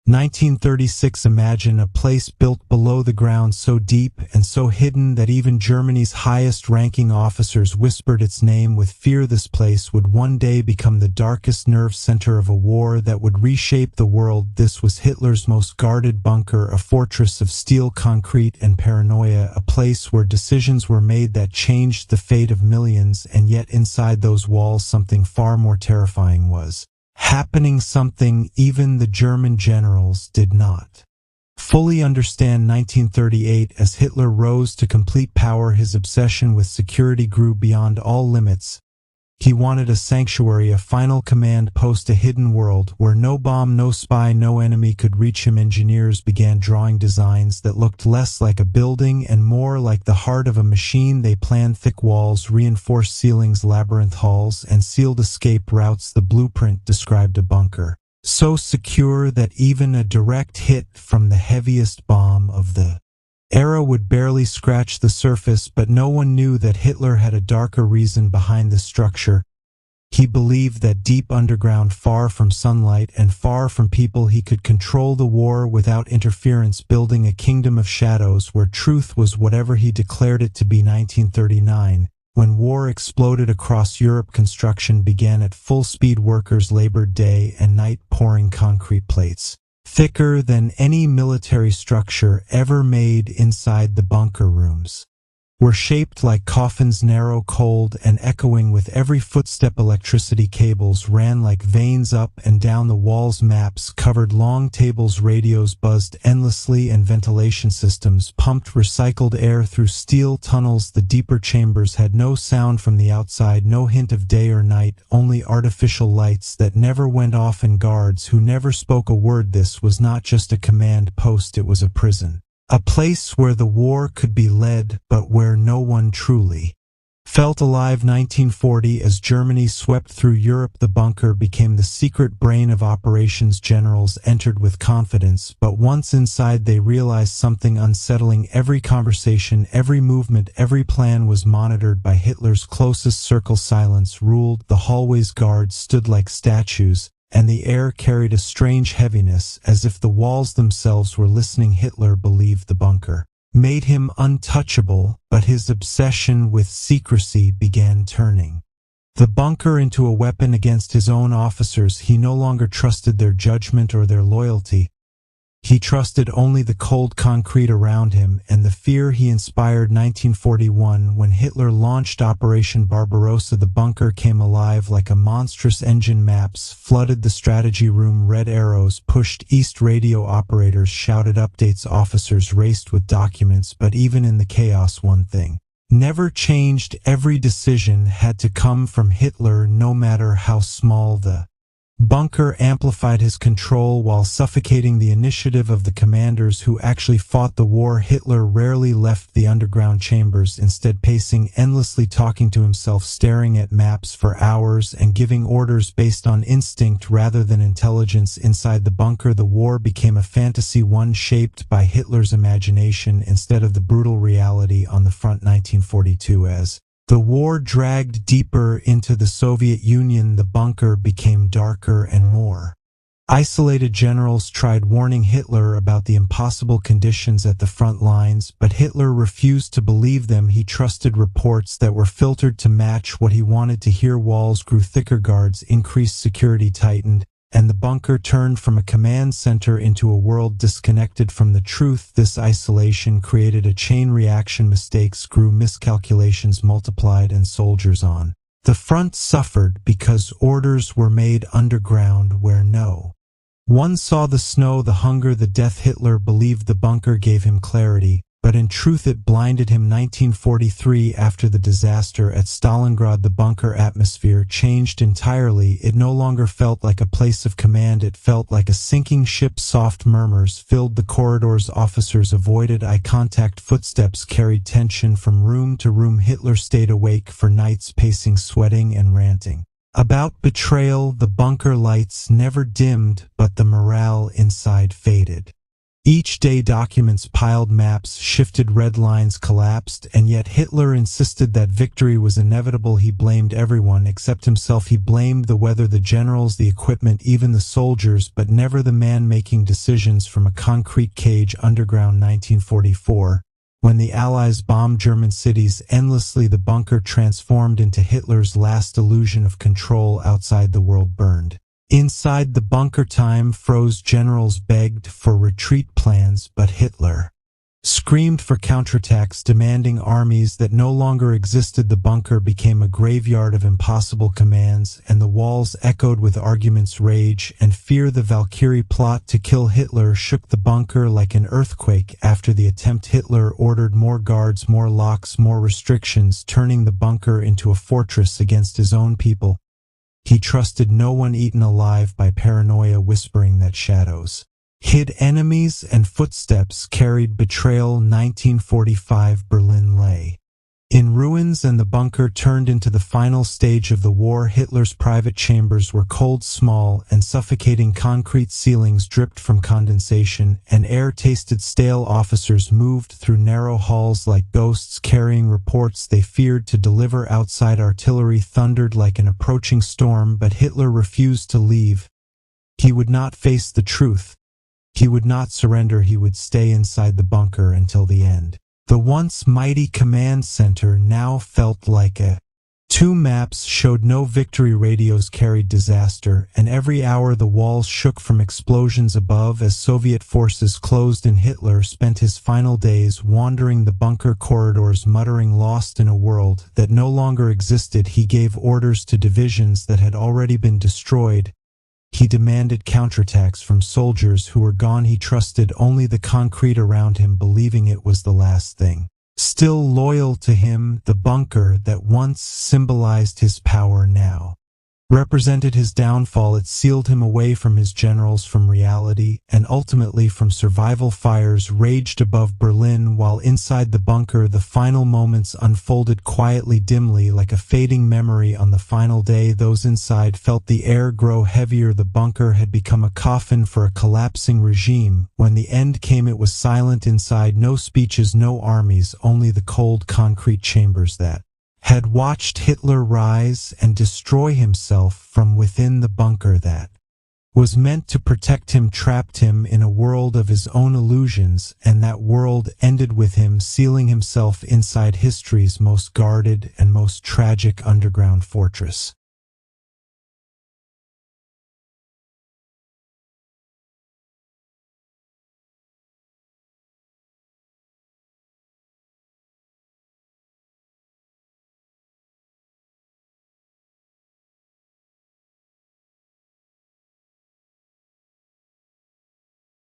1936. Imagine a place built below the ground so deep and so hidden that even Germany's highest-ranking officers whispered its name with fear. This place would one day become the darkest nerve center of a war that would reshape the world. This was Hitler's most guarded bunker, a fortress of steel, concrete, and paranoia, a place where decisions were made that changed the fate of millions, and yet inside those walls something far more terrifying was happening, something even the German generals did not fully understand. 1938. As Hitler rose to complete power, his obsession with security grew beyond all limits. He wanted a sanctuary, a final command post, a hidden world where no bomb, no spy, no enemy could reach him. Engineers began drawing designs that looked less like a building and more like the heart of a machine. They planned thick walls, reinforced ceilings, labyrinth halls, and sealed escape routes. The blueprint described a bunker so secure that even a direct hit from the heaviest bomb of the era would barely scratch the surface. But no one knew that Hitler had a darker reason behind the structure. He believed that deep underground, far from sunlight and far from people, he could control the war without interference, building a kingdom of shadows where truth was whatever he declared it to be. 1939. When war exploded across Europe, construction began at full speed. Workers labored day and night, pouring concrete plates thicker than any military structure ever made inside the bunker. Rooms were shaped like coffins, narrow, cold, and echoing with every footstep. Electricity cables ran like veins up and down the walls. Maps covered long tables, radios buzzed endlessly, and ventilation systems pumped recycled air through steel tunnels. The deeper chambers had no sound from the outside, no hint of day or night, only artificial lights that never went off and guards who never spoke a word. This was not just a command post, it was a prison. A place where the war could be led, but where no one truly felt alive. 1940. As Germany swept through Europe, the bunker became the secret brain of operations. Generals entered with confidence, but once inside they realized something unsettling. Every conversation, every movement, every plan was monitored by Hitler's closest circle. Silence ruled the hallways. Guards stood like statues, and the air carried a strange heaviness, as if the walls themselves were listening. Hitler believed the bunker made him untouchable, but his obsession with secrecy began turning the bunker into a weapon against his own officers. He no longer trusted their judgment or their loyalty. He trusted only the cold concrete around him and the fear he inspired. 1941. When Hitler launched Operation Barbarossa, the bunker came alive like a monstrous engine. Maps flooded the strategy room. Red arrows pushed east. Radio operators shouted updates. Officers raced with documents. But even in the chaos, one thing never changed. Every decision had to come from Hitler, no matter how small. The bunker amplified his control while suffocating the initiative of the commanders who actually fought the war. Hitler rarely left the underground chambers, instead pacing endlessly, talking to himself, staring at maps for hours, and giving orders based on instinct rather than intelligence. Inside the bunker, the war became a fantasy, one shaped by Hitler's imagination instead of the brutal reality on the front. 1942. As the war dragged deeper into the Soviet Union, the bunker became darker and more isolated. Generals tried warning Hitler about the impossible conditions at the front lines, but Hitler refused to believe them. He trusted reports that were filtered to match what he wanted to hear. Walls grew thicker, guards increased, security tightened, and the bunker turned from a command center into a world disconnected from the truth. This isolation created a chain reaction. Mistakes grew, miscalculations multiplied, and soldiers on the front suffered because orders were made underground where no one saw the snow, the hunger, the death. Hitler believed the bunker gave him clarity, but in truth it blinded him. 1943. After the disaster at Stalingrad, the bunker atmosphere changed entirely. It no longer felt like a place of command, it felt like a sinking ship. Soft murmurs filled the corridors. Officers avoided eye contact. Footsteps carried tension from room to room. Hitler stayed awake for nights, pacing, sweating, and ranting about betrayal. The bunker lights never dimmed, but the morale inside faded. Each day documents piled, maps shifted, red lines collapsed, and yet Hitler insisted that victory was inevitable. He blamed everyone except himself. He blamed the weather, the generals, the equipment, even the soldiers, but never the man making decisions. From a concrete cage underground. 1944. When the Allies bombed German cities endlessly, the bunker transformed into Hitler's last illusion of control. Outside, the world burned. Inside the bunker, time froze. Generals begged for retreat plans, but Hitler screamed for counterattacks, demanding armies that no longer existed. The bunker became a graveyard of impossible commands, and the walls echoed with arguments, rage, and fear. The Valkyrie plot to kill Hitler shook the bunker like an earthquake. After the attempt, Hitler ordered more guards, more locks, more restrictions, turning the bunker into a fortress against his own people. He trusted no one, eaten alive by paranoia, whispering that shadows hid enemies and footsteps carried betrayal. 1945. Berlin lay in ruins, and the bunker turned into the final stage of the war. Hitler's private chambers were cold, small, and suffocating. Concrete ceilings dripped from condensation, and air tasted stale. Officers moved through narrow halls like ghosts, carrying reports they feared to deliver. Outside, artillery thundered like an approaching storm, but Hitler refused to leave. He would not face the truth. He would not surrender. He would stay inside the bunker until the end. The once mighty command center now felt like a tomb. Maps showed no victory, radios carried disaster, and every hour the walls shook from explosions above as Soviet forces closed in. Hitler spent his final days wandering the bunker corridors, muttering, lost in a world that no longer existed. He gave orders to divisions that had already been destroyed. He demanded counterattacks from soldiers who were gone. He trusted only the concrete around him, believing it was the last thing still loyal to him. The bunker that once symbolized his power now represented his downfall. It sealed him away from his generals, from reality, and ultimately from survival. Fires raged above Berlin, while inside the bunker the final moments unfolded quietly, dimly, like a fading memory. On the final day, those inside felt the air grow heavier. The bunker had become a coffin for a collapsing regime. When the end came, it was silent inside. No speeches, no armies, only the cold concrete chambers that had watched Hitler rise and destroy himself from within. The bunker that was meant to protect him trapped him in a world of his own illusions, and that world ended with him sealing himself inside history's most guarded and most tragic underground fortress.